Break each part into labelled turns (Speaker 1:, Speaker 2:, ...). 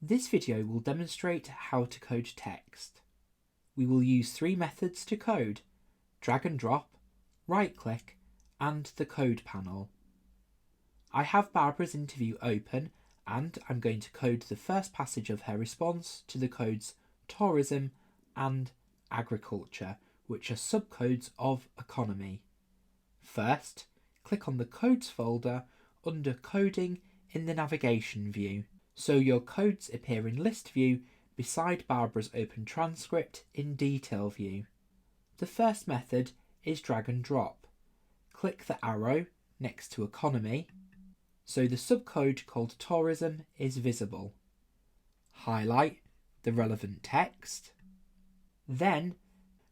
Speaker 1: This video will demonstrate how to code text. We will use three methods to code: drag and drop, right click, and the code panel. I have Barbara's interview open and I'm going to code the first passage of her response to the codes tourism and agriculture, which are subcodes of economy. First, click on the codes folder under coding in the navigation view, so your codes appear in list view beside Barbara's open transcript in detail view. The first method is drag and drop. Click the arrow next to economy, so the subcode called tourism is visible. Highlight the relevant text. Then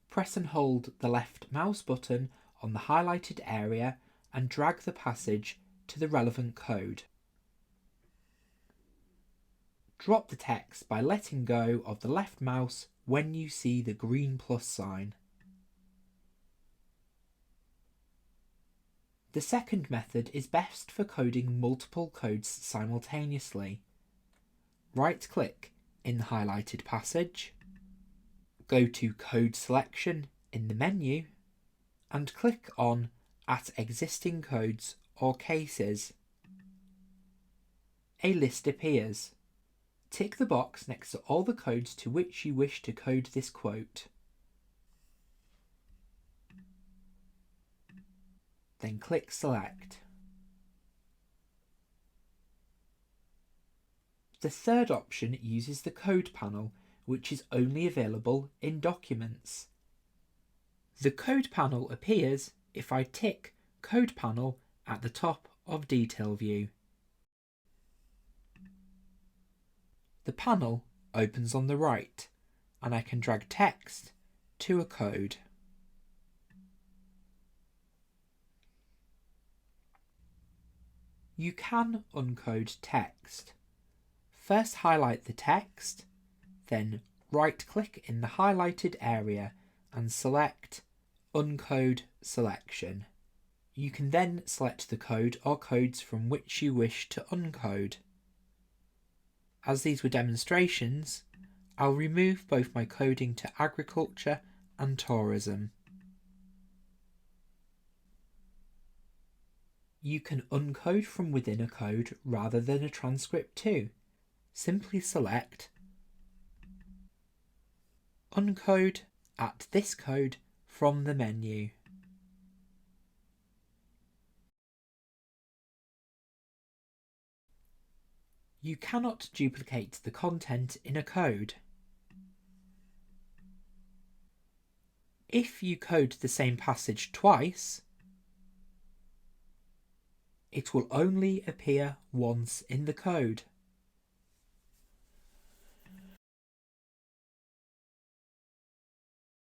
Speaker 1: press and hold the left mouse button on the highlighted area and drag the passage to the relevant code. Drop the text by letting go of the left mouse when you see the green plus sign. The second method is best for coding multiple codes simultaneously. Right-click in the highlighted passage, go to Code Selection in the menu, and click on At Existing Codes or Cases. A list appears. Tick the box next to all the codes to which you wish to code this quote. Then click Select. The third option uses the code panel, which is only available in Documents. The code panel appears if I tick Code Panel at the top of Detail View. The panel opens on the right, and I can drag text to a code. You can uncode text. First highlight the text, then right-click in the highlighted area and select Uncode Selection. You can then select the code or codes from which you wish to uncode. As these were demonstrations, I'll remove both my coding to agriculture and tourism. You can uncode from within a code rather than a transcript too. Simply select Uncode at this code from the menu. You cannot duplicate the content in a code. If you code the same passage twice, it will only appear once in the code.